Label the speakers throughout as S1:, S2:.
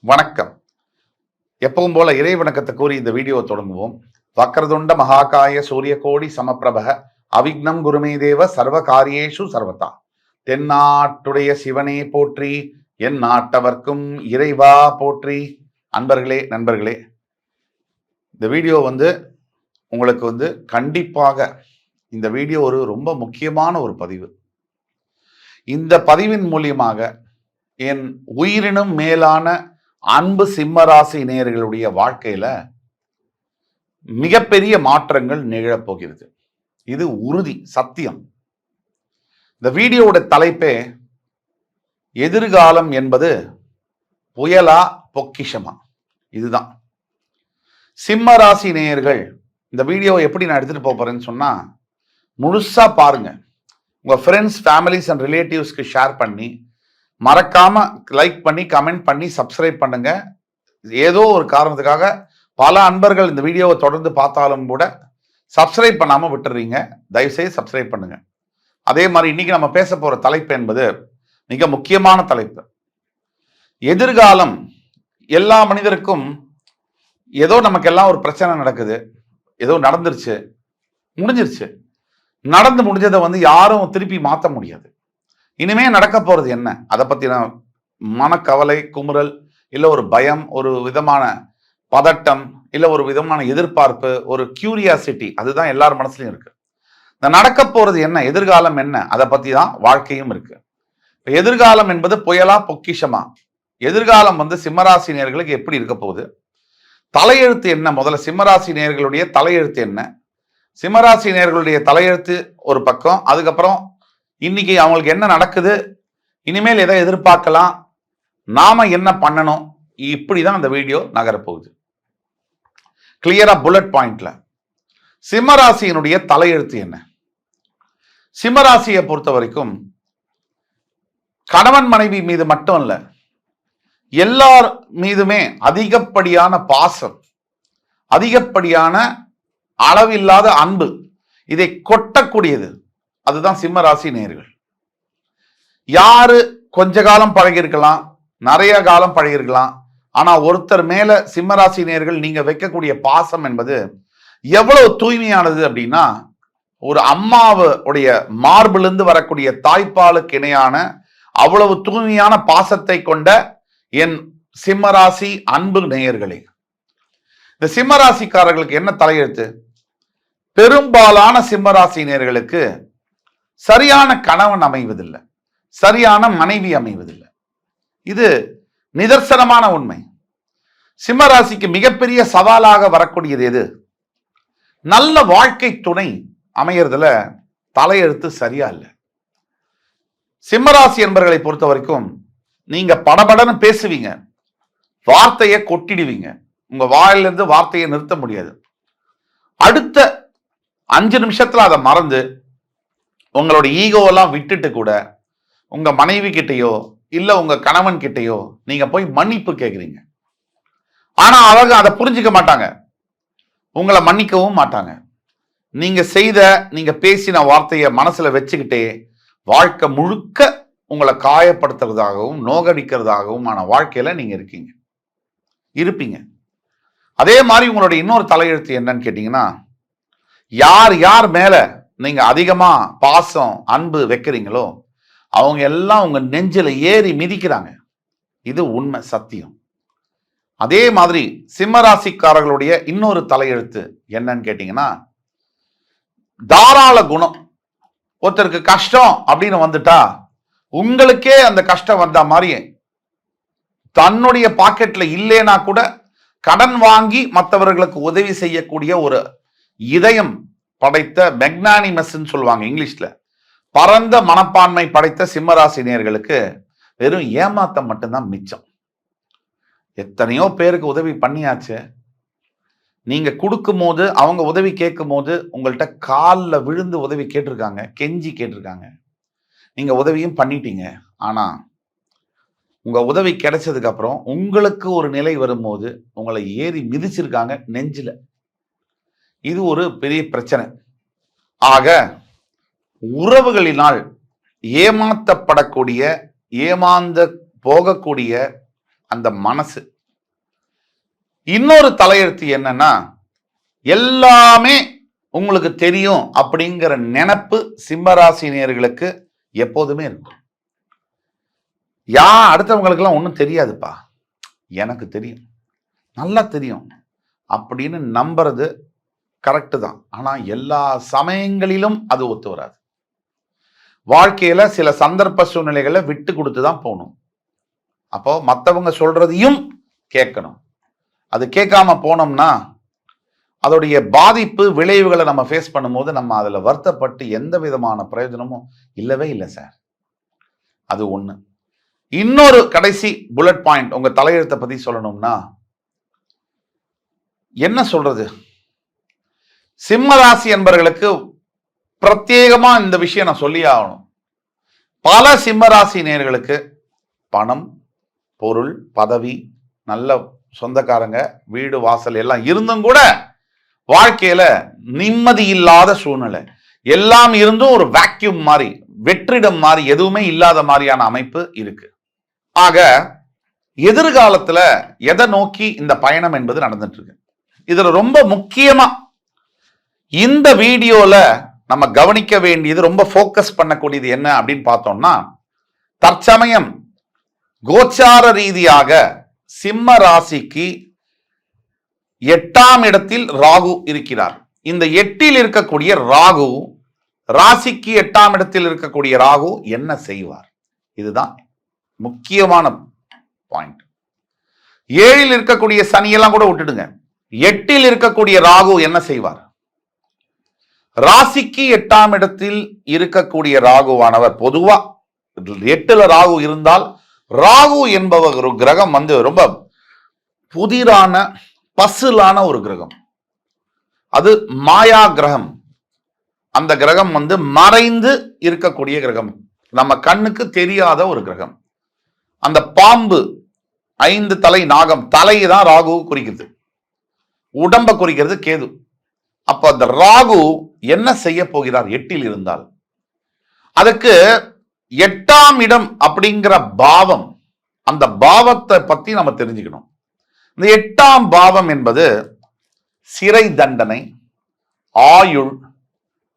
S1: வணக்கம். எப்பவும் போல இறை வணக்கத்தை கூறி இந்த வீடியோவை தொடங்குவோம். வக்ரதுண்ட மகாகாய சூரிய கோடி சமப்பிரபக அவிக்னம் குருமே தேவ சர்வ காரியேஷு சர்வதா. தென்னாட்டுடைய சிவனே போற்றி, என் நாட்டவர்க்கும் இறைவா போற்றி. அன்பர்களே, நண்பர்களே, இந்த வீடியோ உங்களுக்கு கண்டிப்பாக இந்த வீடியோ ஒரு ரொம்ப முக்கியமான ஒரு பதிவு. இந்த பதிவின் மூலியமாக என் உயிரினும் மேலான அன்பு சிம்மராசி நேயர்களுடைய வாழ்க்கையில மிகப்பெரிய மாற்றங்கள் நிகழப்போகிறது. இது உறுதி, சத்தியம். இந்த வீடியோவோட தலைப்பே எதிர்காலம் என்பது புயலா பொக்கிஷமா. இதுதான். சிம்மராசி நேயர்கள் இந்த வீடியோவை எப்படி நான் எடுத்துட்டு போறேன்னு சொன்னா, முழுசா பாருங்க. உங்க ஃப்ரெண்ட்ஸ், ஃபேமிலிஸ் அண்ட் ரிலேட்டிவ்ஸ்க்கு ஷேர் பண்ணி, மறக்காம லைக் பண்ணி, கமெண்ட் பண்ணி, சப்ஸ்கிரைப் பண்ணுங்க. ஏதோ ஒரு காரணத்துக்காக பல அன்பர்கள் இந்த வீடியோவை தொடர்ந்து பார்த்தாலும் கூட சப்ஸ்கிரைப் பண்ணாம விட்டுறீங்க. தயவுசெய்து சப்ஸ்கிரைப் பண்ணுங்க. அதே மாதிரி இன்னைக்கு நம்ம பேச போற தலைப்பு என்பது மிக முக்கியமான தலைப்பு. எதிர்காலம். எல்லா மனிதருக்கும் ஏதோ நமக்கெல்லாம் ஒரு பிரச்சனை நடக்குது, ஏதோ நடந்துருச்சு, முடிஞ்சிருச்சு. நடந்து முடிஞ்சதை யாரும் திருப்பி மாற்ற முடியாது. இனிமே நடக்க போறது என்ன, அதை பத்தின மனக்கவலை, குமுறல், இல்ல ஒரு பயம், ஒரு விதமான பதட்டம், இல்ல ஒரு விதமான எதிர்பார்ப்பு, ஒரு கியூரியாசிட்டி, அதுதான் எல்லார் மனசுலயும் இருக்கு. இந்த நடக்க போறது என்ன, எதிர்காலம் என்ன, அதை பத்தி தான் வாழ்க்கையும் இருக்கு. எதிர்காலம் என்பது புயலா பொக்கிஷமா. எதிர்காலம் சிம்மராசி நேயர்களுக்கு எப்படி இருக்க போகுது, தலையெழுத்து என்ன, முதல்ல சிம்மராசி நேயர்களுடைய தலையெழுத்து என்ன, சிம்மராசி நேயர்களுடைய தலையெழுத்து ஒரு பக்கம், அதுக்கப்புறம் இன்னைக்கு அவங்களுக்கு என்ன நடக்குது, இனிமேல் எதை எதிர்பார்க்கலாம், நாம என்ன பண்ணணும், இப்படிதான் அந்த வீடியோ நகரப்போகுது. கிளியரா புல்லட் பாயிண்ட்ல சிம்மராசியினுடைய தலையெழுத்து என்ன. சிம்மராசியை பொறுத்த வரைக்கும் கணவன் மனைவி மீது மட்டும் இல்ல, எல்லார் மீதுமே அதிகப்படியான பாசம், அதிகப்படியான அளவில்லாத அன்பு, இதை கொட்டக்கூடியது. அதுதான் சிம்மராசி நேயர்கள். யாரு கொஞ்ச காலம் பழகிருக்கலாம், நிறைய காலம் பழகிருக்கலாம், ஆனா ஒருத்தர் மேல சிம்மராசி நேயர்கள் நீங்க வைக்கக்கூடிய பாசம் என்பது எவ்வளவு தூய்மையானது அப்படின்னா, ஒரு அம்மாவுடைய மார்பிலிருந்து வரக்கூடிய தாய்ப்பாலுக்கு இணையான அவ்வளவு தூய்மையான பாசத்தை கொண்ட என் சிம்மராசி அன்பு நேயர்களே. இந்த சிம்மராசிக்காரர்களுக்கு என்ன தலையெழுத்து? பெரும்பாலான சிம்மராசி நேயர்களுக்கு சரியான கணவன் அமைவதில்லை, சரியான மனைவி அமைவதில்லை. இது நிதர்சனமான உண்மை. சிம்மராசிக்கு மிகப்பெரிய சவாலாக வரக்கூடியது எது? நல்ல வாழ்க்கை துணை அமையறதுல தலையெழுத்து சரியா இல்லை. சிம்மராசி என்பவர்களை பொறுத்த வரைக்கும் நீங்க படபடன்னு பேசுவீங்க, வார்த்தையை கொட்டிடுவீங்க, உங்க வாயிலிருந்து வார்த்தையை நிறுத்த முடியாது. அடுத்த 5 நிமிஷத்துல அதை மறந்து உங்களோட ஈகோவெல்லாம் விட்டுட்டு கூட உங்க மனைவி கிட்டையோ இல்ல உங்க கணவன் கிட்டையோ நீங்க போய் மன்னிப்பு கேட்குறீங்க. ஆனா அவங்க அதை புரிஞ்சுக்க மாட்டாங்க, உங்களை மன்னிக்கவும் மாட்டாங்க. நீங்க பேசின வார்த்தையை மனசுல வச்சுக்கிட்டே வாழ்க்கை முழுக்க உங்களை காயப்படுத்துறதாகவும் நோகடிக்கிறதாகவும் ஆன வாழ்க்கையில நீங்க இருப்பீங்க. அதே மாதிரி உங்களுடைய இன்னொரு தலையெழுத்து என்னன்னு கேட்டீங்கன்னா, யார் யார் மேல நீங்க அதிகமா பாசம் அன்பு வைக்கிறீங்களோ அவங்க எல்லாம் உங்க நெஞ்சில ஏறி மிதிக்கிறாங்க. இது உண்மை, சத்தியம். அதே மாதிரி சிம்மராசிக்காரர்களுடைய இன்னொரு தலையெழுத்து என்னன்னு கேட்டீங்கன்னா, தாராள குணம். ஒருத்தருக்கு கஷ்டம் அப்படின்னு வந்துட்டா உங்களுக்கே அந்த கஷ்டம் வந்த மாதிரி தன்னுடைய பாக்கெட்ல இல்லைன்னா கூட கடன் வாங்கி மற்றவர்களுக்கு உதவி செய்யக்கூடிய ஒரு இதயம் படைத்த மெக்னானிமஸ் சொல்லுவாங்க இங்கிலீஷ்ல, பரந்த மனப்பான்மை படைத்த சிம்மராசி நேயர்களுக்கு வெறும் ஏமாத்தம் மட்டும்தான் மிச்சம். எத்தனையோ பேருக்கு உதவி பண்ணியாச்சு. நீங்க கொடுக்கும் போது, அவங்க உதவி கேட்கும் போது உங்கள்கிட்ட காலில் விழுந்து உதவி கேட்டிருக்காங்க, கெஞ்சி கேட்டிருக்காங்க, நீங்க உதவியும் பண்ணிட்டீங்க. ஆனா உங்க உதவி கிடைச்சதுக்கு அப்புறம் உங்களுக்கு ஒரு நிலை வரும்போது உங்களை ஏறி மிதிச்சிருக்காங்க நெஞ்சில. இது ஒரு பெரிய பிரச்சனை. ஆக உறவுகளினால் ஏமாற்றப்படக்கூடிய, ஏமாந்த போகக்கூடிய அந்த மனசு, இன்னொரு தலையெழுத்து என்னன்னா, எல்லாமே உங்களுக்கு தெரியும் அப்படிங்கிற நினைப்பு சிம்மராசினியர்களுக்கு எப்போதுமே இருக்கும். அடுத்தவங்களுக்கு எல்லாம் ஒன்றும் தெரியாதுப்பா, எனக்கு தெரியும், நல்லா தெரியும் அப்படின்னு நம்புறது கரெக்டு தான். ஆனா எல்லா சமயங்களிலும் அது ஒத்து வராது. வாழ்க்கையில சில சந்தர்ப்ப சூழ்நிலைகளை விட்டு கொடுத்து தான் போகணும். அப்போ மற்றவங்க சொல்றதையும் கேட்கணும். அது கேட்காம போனோம்னா அதோடைய பாதிப்பு விளைவுகளை நம்ம ஃபேஸ் பண்ணும்போது நம்ம அதுல வருத்தப்பட்டு எந்த விதமான பிரயோஜனமும் இல்லவே இல்லை சார். அது ஒண்ணு. இன்னொரு கடைசி புல்லட் பாயிண்ட் உங்க தலையெழுத்தை பத்தி சொல்லணும்னா, என்ன சொல்றது, சிம்மராசி என்பவர்களுக்கு பிரத்யேகமா இந்த விஷயம் நான் சொல்லி ஆகணும். பல சிம்மராசி நேயர்களுக்கு பணம், பொருள், பதவி, நல்ல சொந்தக்காரங்க, வீடு வாசல் எல்லாம் இருந்தும் கூட வாழ்க்கையில நிம்மதி இல்லாத சூழ்நிலை, எல்லாம் இருந்தும் ஒரு வேக்யூம் மாதிரி, வெற்றிடம் மாதிரி, எதுவுமே இல்லாத மாதிரியான அமைப்பு இருக்கு. ஆக எதிர்காலத்துல எதை நோக்கி இந்த பயணம் என்பது நடந்துட்டு இருக்கு. இதுல ரொம்ப முக்கியமா இந்த வீடியோல நம்ம கவனிக்க வேண்டியது, ரொம்ப போக்கஸ் பண்ணக்கூடியது என்ன அப்படின்னு பார்த்தோம்னா, தற்சமயம் கோச்சார ரீதியாக சிம்ம ராசிக்கு 8ஆம் இடத்தில் ராகு இருக்கிறார். இந்த 8இல் இருக்கக்கூடிய ராகு, ராசிக்கு 8ஆம் இடத்தில் இருக்கக்கூடிய ராகு என்ன செய்வார்? இதுதான் முக்கியமான பாயிண்ட். 7இல் இருக்கக்கூடிய சனியெல்லாம் கூட விட்டுடுங்க, 8இல் இருக்கக்கூடிய ராகு என்ன செய்வார்? ராசிக்கு 8ஆம் இடத்தில் இருக்கக்கூடிய ராகுவானவர், பொதுவா 8ல ராகு இருந்தால், ராகு என்பவர் ஒரு கிரகம் ரொம்ப புதிரான பசுலான ஒரு கிரகம். அது மாயா கிரகம். அந்த கிரகம் மறைந்து இருக்கக்கூடிய கிரகம், நம்ம கண்ணுக்கு தெரியாத ஒரு கிரகம். அந்த பாம்பு 5 தலை நாகம், தலையை தான் ராகு குறிக்கிறது, உடம்ப குறிக்கிறது கேது. அப்ப அந்த ராகு என்ன செய்ய போகிறார் 8இல் இருந்தால்? அதுக்கு 8ஆம் இடம் அப்படிங்கிற பாவம், அந்த பாவத்தை பத்தி நம்ம தெரிஞ்சுக்கணும். இந்த 8ஆம் பாவம் என்பது சிறை தண்டனை, ஆயுள்,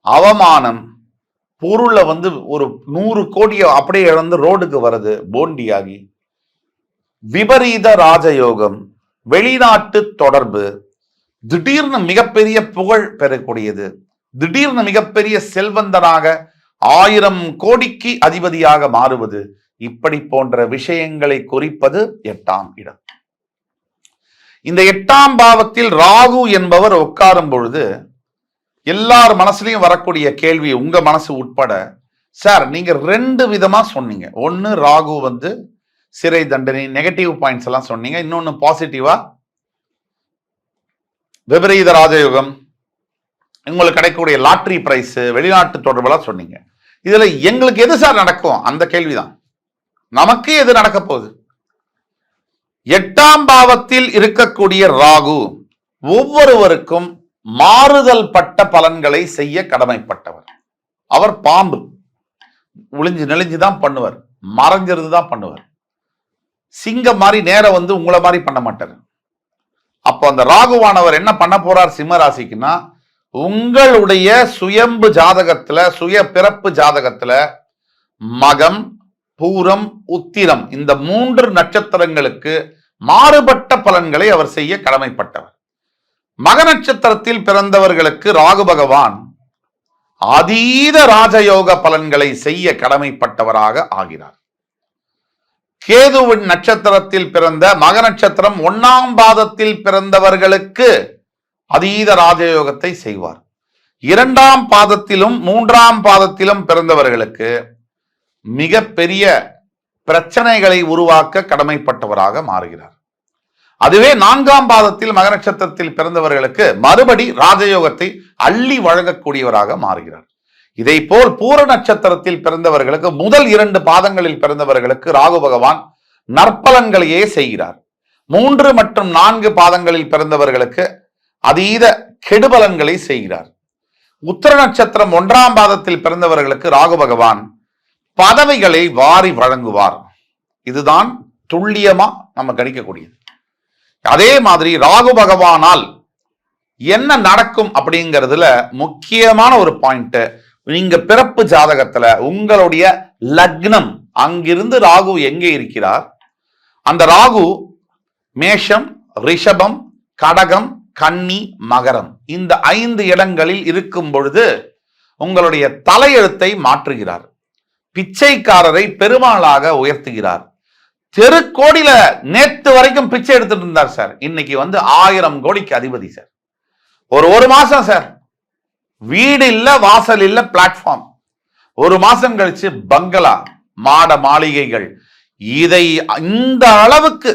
S1: அவமானம், பொருளை ஒரு 100 கோடியை அப்படியே இழந்து ரோடுக்கு வருது போண்டியாகி, விபரீத ராஜயோகம், வெளிநாட்டு தொடர்பு, திடீர்னு மிகப்பெரிய புகழ் பெறக்கூடியது, திடீர்னு மிகப்பெரிய செல்வந்தனாக 1000 கோடிக்கு அதிபதியாக மாறுவது, இப்படி போன்ற விஷயங்களை குறிப்பது 8ஆம் இடம். இந்த 8ஆம் பாவத்தில் ராகு என்பவர் உட்காரும் பொழுது எல்லார் மனசுலையும் வரக்கூடிய கேள்வி, உங்க மனசு உட்பட, சார் நீங்க 2 விதமா சொன்னீங்க. ஒன்னு ராகு சிறை தண்டனை, நெகட்டிவ் பாயிண்ட்ஸ் எல்லாம் சொன்னீங்க. இன்னொன்னு பாசிட்டிவா விபரீத ராஜயோகம், உங்களுக்கு கிடைக்கக்கூடிய லாட்டரி பிரைஸ், வெளிநாட்டு தொடர்பெல்லாம் சொன்னீங்க. இதுல எங்களுக்கு எது சார் நடக்கும்? அந்த கேள்விதான். நமக்கு எது நடக்க போகுது? 8ஆம் பாவத்தில் இருக்கக்கூடிய ராகு ஒவ்வொருவருக்கும் மாறுதல் பட்ட பலன்களை செய்ய கடமைப்பட்டவர். அவர் பாம்பு, ஒளிஞ்சு நெளிஞ்சுதான் பண்ணுவார், மறைஞ்சிருந்து தான் பண்ணுவார். சிங்கம் மாதிரி நேர உங்களை மாதிரி பண்ண மாட்டார். அப்போ அந்த ராகுவானவர் என்ன பண்ண போறார் சிம்ம ராசிக்குன்னா, உங்களுடைய சுயம்பு ஜாதகத்துல, சுய பிறப்பு ஜாதகத்துல மகம், பூரம், உத்திரம் இந்த 3 நட்சத்திரங்களுக்கு மாறுபட்ட பலன்களை அவர் செய்ய கடமைப்பட்டவர். மக நட்சத்திரத்தில் பிறந்தவர்களுக்கு ராகு பகவான் அதீத ராஜயோக பலன்களை செய்ய கடமைப்பட்டவராக ஆகிறார். கேதுவின் நட்சத்திரத்தில் பிறந்த, மக நட்சத்திரம் 1ஆம் பாதத்தில் பிறந்தவர்களுக்கு அதீத ராஜயோகத்தை செய்வார். 2ஆம் பாதத்திலும் 3ஆம் பாதத்திலும் பிறந்தவர்களுக்கு மிகப்பெரிய பிரச்சனைகளை உருவாக்க கடமைப்பட்டவராக மாறுகிறார். அதுவே 4ஆம் பாதத்தில் மக நட்சத்திரத்தில் பிறந்தவர்களுக்கு மறுபடி ராஜயோகத்தை அள்ளி வழங்கக்கூடியவராக மாறுகிறார். இதை போல் பூர நட்சத்திரத்தில் பிறந்தவர்களுக்கு முதல் 2 பாதங்களில் பிறந்தவர்களுக்கு ராகு பகவான் நற்பலன்களையே செய்கிறார். 3 மற்றும் 4 பாதங்களில் பிறந்தவர்களுக்கு அதீத கெடுபலன்களை செய்கிறார். உத்திர நட்சத்திரம் 1ஆம் பாதத்தில் பிறந்தவர்களுக்கு ராகு பகவான் பதவிகளை வாரி வழங்குவார். இதுதான் துல்லியமா நம்ம கணிக்கக்கூடியது. அதே மாதிரி ராகு பகவானால் என்ன நடக்கும் அப்படிங்கிறதுல முக்கியமான ஒரு பாயிண்ட், நீங்க பிறப்பு ஜாதகத்துல உங்களுடைய லக்னம், அங்கிருந்து ராகு எங்கே இருக்கிறார், அந்த ராகு மேஷம், ரிஷபம், கடகம், கன்னி, மகரம் இந்த 5 இடங்களில் இருக்கும் பொழுது உங்களுடைய தலையெழுத்தை மாற்றுகிறார். பிச்சைக்காரரை பெருமாளாக உயர்த்துகிறார். தெருக்கோடியில நேத்து வரைக்கும் பிச்சை எடுத்துட்டு இருந்தார் சார், இன்னைக்கு 1000 கோடிக்கு அதிபதி சார். ஒரு மாசம் சார், வீடு இல்ல, வாசல் இல்ல, பிளாட்ஃபார்ம். ஒரு மாசம் கழிச்சு பங்களா, மாட மாளிகைகள். இதை இந்த அளவுக்கு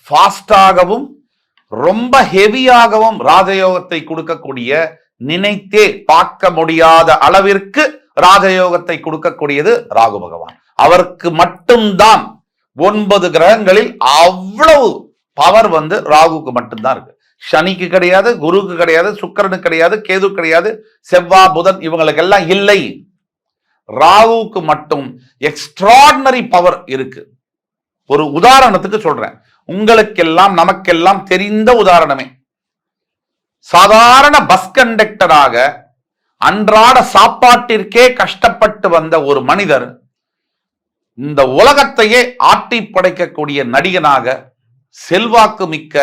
S1: ஃபாஸ்டாகவும் ரொம்ப ஹெவியாகவும் ராஜயோகத்தை கொடுக்கக்கூடிய, நினைத்தே பார்க்க முடியாத அளவிற்கு ராஜயோகத்தை கொடுக்கக்கூடியது ராகு பகவான். அவருக்கு மட்டும்தான் 9 கிரகங்களில் அவ்வளவு பவர் ராகுக்கு மட்டும்தான் இருக்கு. சனிக்கு கிடையாது, குருக்கு கிடையாது, சுக்கிரனுக்கு கிடையாது, கேது கிடையாது, செவ்வாய், புதன் இவங்களுக்கு எல்லாம் இல்லை. ராகுக்கு மட்டும் எக்ஸ்ட்ராடினரி பவர் இருக்கு. ஒரு உதாரணத்துக்கு சொல்றேன், உங்களுக்கெல்லாம் நமக்கெல்லாம் தெரிந்த உதாரணமே, சாதாரண பஸ் கண்டக்டராக அன்றாட சாப்பாட்டிற்கே கஷ்டப்பட்டு வந்த ஒரு மனிதர் இந்த உலகத்தையே ஆட்டி படைக்கக்கூடிய நடிகனாக, செல்வாக்கு மிக்க,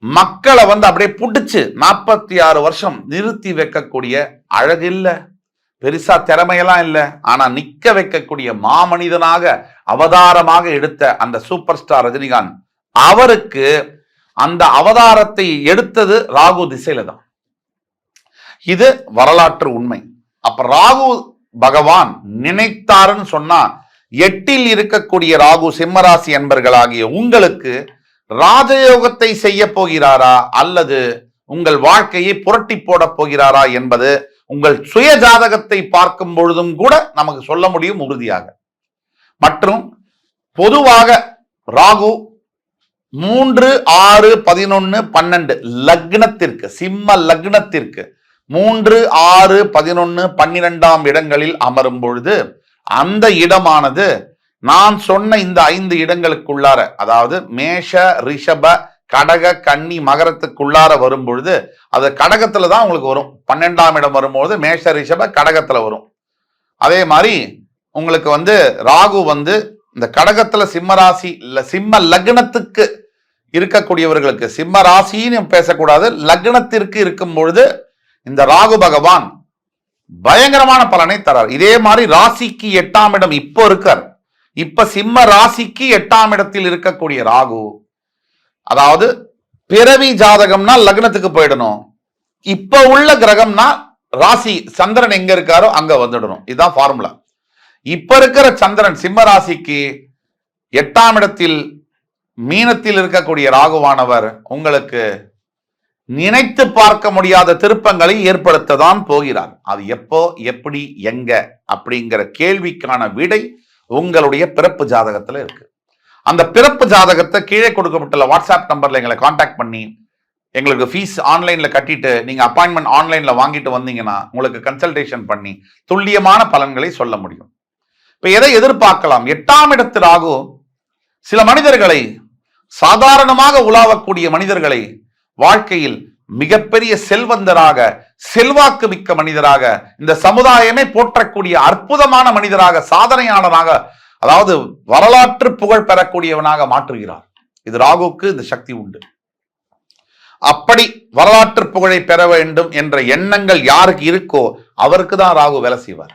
S1: மக்களை அப்படியே புடிச்சு 46 வருஷம் நிறுத்தி வைக்கக்கூடிய, அழகில்ல, பெருசா திறமையெல்லாம் இல்லை, ஆனா நிக்க வைக்கக்கூடிய மாமனிதனாக அவதாரமாக எடுத்த அந்த சூப்பர் ஸ்டார் ரஜினிகாந்த், அவருக்கு அந்த அவதாரத்தை எடுத்தது ராகு திசையில தான். இது வரலாற்று உண்மை. அப்ப ராகு பகவான் நினைத்தாருன்னு சொன்னா 8இல் இருக்கக்கூடிய ராகு சிம்மராசி என்பர்களாகிய உங்களுக்கு ராஜயோகத்தை செய்ய போகிறாரா அல்லது உங்கள் வாழ்க்கையை புரட்டி போட போகிறாரா என்பது உங்கள் சுய ஜாதகத்தை பார்க்கும் பொழுதும் கூட நமக்கு சொல்ல முடியும் உறுதியாக. மற்றும் பொதுவாக ராகு 3, 6, 11, 12 லக்னத்திற்கு, சிம்ம லக்னத்திற்கு 3, 6, 11, 12ஆம் இடங்களில் அமரும் பொழுது அந்த இடமானது நான் சொன்ன இந்த 5 இடங்களுக்குள்ளார, அதாவது மேஷ, ரிஷப, கடக, கன்னி, மகரத்துக்குள்ளார வரும் பொழுது அது கடகத்துல தான் உங்களுக்கு வரும். 12ஆம் இடம் வரும்போது மேஷ, ரிஷப, கடகத்துல வரும். அதே மாதிரி உங்களுக்கு ராகு இந்த கடகத்துல சிம்ம ராசி இல்ல சிம்ம லக்னத்துக்கு இருக்கக்கூடியவர்களுக்கு, சிம்ம ராசின்னு பேசக்கூடாது, லக்னத்திற்கு இருக்கும் பொழுது இந்த ராகு பகவான் பயங்கரமான பலனை தரார். இதே மாதிரி ராசிக்கு 8ஆம் இடம் இப்போ இருக்கார். இப்ப சிம்ம ராசிக்கு 8ஆம் இடத்தில் இருக்கக்கூடிய ராகு, அதாவது பிறவி ஜாதகம்னா லக்னத்துக்கு போயிடணும், இப்ப உள்ள கிரகம்னா ராசி சந்திரன் எங்க இருக்காரோ அங்க வந்துடணும். இதுதான் ஃபார்முலா. இப்ப இருக்கிற சந்திரன் சிம்ம ராசிக்கு 8ஆம் இடத்தில் மீனத்தில் இருக்கக்கூடிய ராகுவானவர் உங்களுக்கு நினைத்து பார்க்க முடியாத திருப்பங்களை ஏற்படுத்ததான் போகிறார். அது எப்போ, எப்படி, எங்க அப்படிங்கிற கேள்விக்கான விடை உங்களுடைய பிறப்பு ஜாதகத்துல இருக்கு. அந்த பிறப்பு ஜாதகத்தை கீழே கொடுக்கப்பட்டுள்ள வாட்ஸ்அப் நம்பர்ல எங்களை கான்டாக்ட் பண்ணி, எங்களுக்கு ஃபீஸ் ஆன்லைன்ல கட்டிட்டு நீங்க அப்பாயின்மெண்ட் ஆன்லைன்ல வாங்கிட்டு வந்தீங்கன்னா உங்களுக்கு கன்சல்டேஷன் பண்ணி துல்லியமான பலன்களை சொல்ல முடியும். இப்ப எதை எதிர்பார்க்கலாம்? 8ஆம் இடத்து ராகு சில மனிதர்களை, சாதாரணமாக உலாவக்கூடிய மனிதர்களை வாழ்க்கையில் மிகப்பெரிய செல்வந்தராக, செல்வாக்கு மிக்க மனிதராக, இந்த சமுதாயமே போற்றக்கூடிய அற்புதமான மனிதராக, சாதனையாளராக, அதாவது வரலாற்று புகழ் பெறக்கூடியவனாக மாற்றுகிறார். இது ராகுக்கு இந்த சக்தி உண்டு. அப்படி வரலாற்று புகழை பெற வேண்டும் என்ற எண்ணங்கள் யாருக்கு இருக்கோ அவருக்கு தான் ராகு வேலை செய்வார்.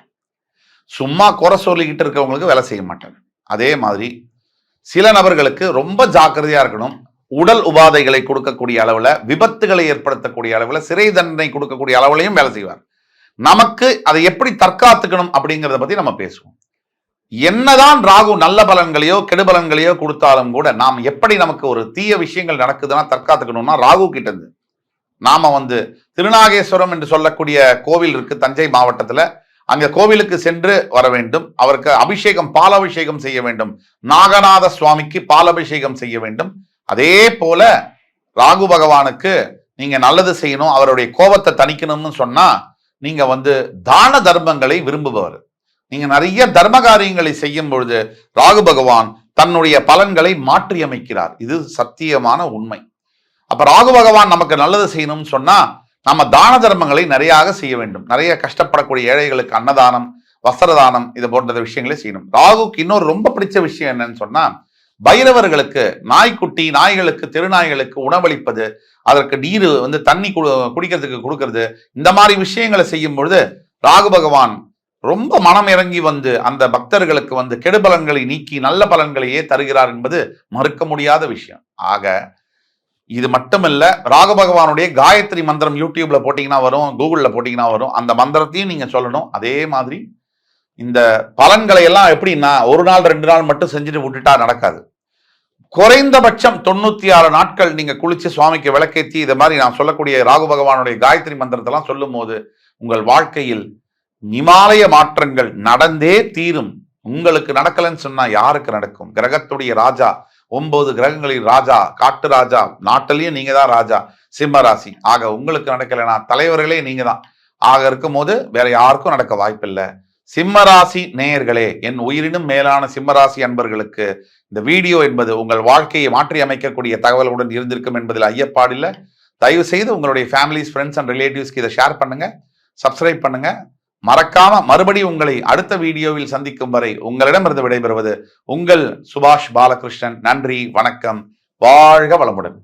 S1: சும்மா குறை சொல்லிக்கிட்டு இருக்கவங்களுக்கு வேலை செய்ய மாட்டாங்க. அதே மாதிரி சில நபர்களுக்கு ரொம்ப ஜாக்கிரதையா இருக்கணும். உடல் உபாதைகளை கொடுக்கக்கூடிய அளவுல, விபத்துகளை ஏற்படுத்தக்கூடிய அளவுல, சிறை தண்டனை கொடுக்கக்கூடிய அளவுலையும் வேலை செய்வார். நமக்கு அதை எப்படி தற்காத்துக்கணும் அப்படிங்கிறத பத்தி நம்ம பேசுவோம். என்னதான் ராகு நல்ல பலன்களையோ கெடுபலன்களையோ கொடுத்தாலும் கூட நாம் எப்படி நமக்கு ஒரு தீய விஷயங்கள் நடக்குதுன்னா தற்காத்துக்கணும்னா ராகு கிட்ட இருந்து நாம திருநாகேஸ்வரம் என்று சொல்லக்கூடிய கோவில் இருக்கு தஞ்சை மாவட்டத்துல. அங்க கோவிலுக்கு சென்று வர வேண்டும். அவருக்கு அபிஷேகம், பாலாபிஷேகம் செய்ய வேண்டும். நாகநாத சுவாமிக்கு பாலாபிஷேகம் செய்ய வேண்டும். அதே போல ராகு பகவானுக்கு நீங்க நல்லது செய்யணும், அவருடைய கோபத்தை தணிக்கணும்னு சொன்னா நீங்க தான தர்மங்களை விரும்புபவர். நீங்க நிறைய தர்ம காரியங்களை செய்யும் பொழுது ராகு பகவான் தன்னுடைய பலன்களை மாற்றி அமைக்கிறார். இது சத்தியமான உண்மை. அப்ப ராகு பகவான் நமக்கு நல்லது செய்யணும்னு சொன்னா நம்ம தான தர்மங்களை நிறைய செய்ய வேண்டும். நிறைய கஷ்டப்படக்கூடிய ஏழைகளுக்கு அன்னதானம், வஸ்திரதானம் இது போன்ற விஷயங்களை செய்யணும். ராகுக்கு இன்னொரு ரொம்ப பிடிச்ச விஷயம் என்னன்னு சொன்னா, பைரவர்களுக்கு, நாய்க்குட்டி, நாய்களுக்கு, திருநாய்களுக்கு உணவளிப்பது, அதற்கு நீர் தண்ணி குடிக்கிறதுக்கு கொடுக்கறது, இந்த மாதிரி விஷயங்களை செய்யும் பொழுது ராகு பகவான் ரொம்ப மனம் இறங்கி அந்த பக்தர்களுக்கு கெடுபலன்களை நீக்கி நல்ல பலன்களையே தருகிறார் என்பது மறுக்க முடியாத விஷயம். ஆக இது மட்டுமல்ல, ராகு பகவானுடைய காயத்ரி மந்திரம் யூடியூப்ல போட்டீங்கன்னா வரும், கூகுள்ல போட்டீங்கன்னா வரும். அந்த மந்திரத்தையும் நீங்க சொல்லணும். அதே மாதிரி இந்த பலன்களை எல்லாம் எப்படின்னா, ஒரு நாள் 2 நாள் மட்டும் செஞ்சுட்டு விட்டுட்டா நடக்காது. குறைந்தபட்சம் 96 நாட்கள் நீங்க குளிச்சு சுவாமிக்கு விளக்கேற்றி இதை மாதிரி நான் சொல்லக்கூடிய ராகு பகவானுடைய காயத்ரி மந்திரத்தெல்லாம் சொல்லும் போது உங்கள் வாழ்க்கையில் இமாலய மாற்றங்கள் நடந்தே தீரும். உங்களுக்கு நடக்கலன்னு சொன்னா யாருக்கு நடக்கும்? கிரகத்துடைய ராஜா, 9 கிரகங்களின் ராஜா, காட்டு ராஜா, நாட்டிலையும் நீங்க தான் ராஜா, சிம்ம ராசி. ஆக உங்களுக்கு நடக்கலைன்னா தலைவர்களே நீங்க தான். ஆக இருக்கும் போது வேற யாருக்கும் நடக்க வாய்ப்பில்லை. சிம்மராசி நேயர்களே, என் உயிரினும் மேலான சிம்மராசி அன்பர்களுக்கு இந்த வீடியோ என்பது உங்கள் வாழ்க்கையை மாற்றி அமைக்கக்கூடிய தகவலுடன் இருந்திருக்கும் என்பதில் ஐயப்பாடில்லை. தயவு செய்து உங்களுடைய ஃபேமிலிஸ், ஃப்ரெண்ட்ஸ் அண்ட் ரிலேட்டிவ்ஸ்க்கு இதை ஷேர் பண்ணுங்க, சப்ஸ்கிரைப் பண்ணுங்க. மறக்காம மறுபடியும் உங்களை அடுத்த வீடியோவில் சந்திக்கும் வரை உங்களிடமிருந்து விடைபெறுவது உங்கள் சுபாஷ் பாலகிருஷ்ணன். நன்றி, வணக்கம், வாழ்க வளமுடன்.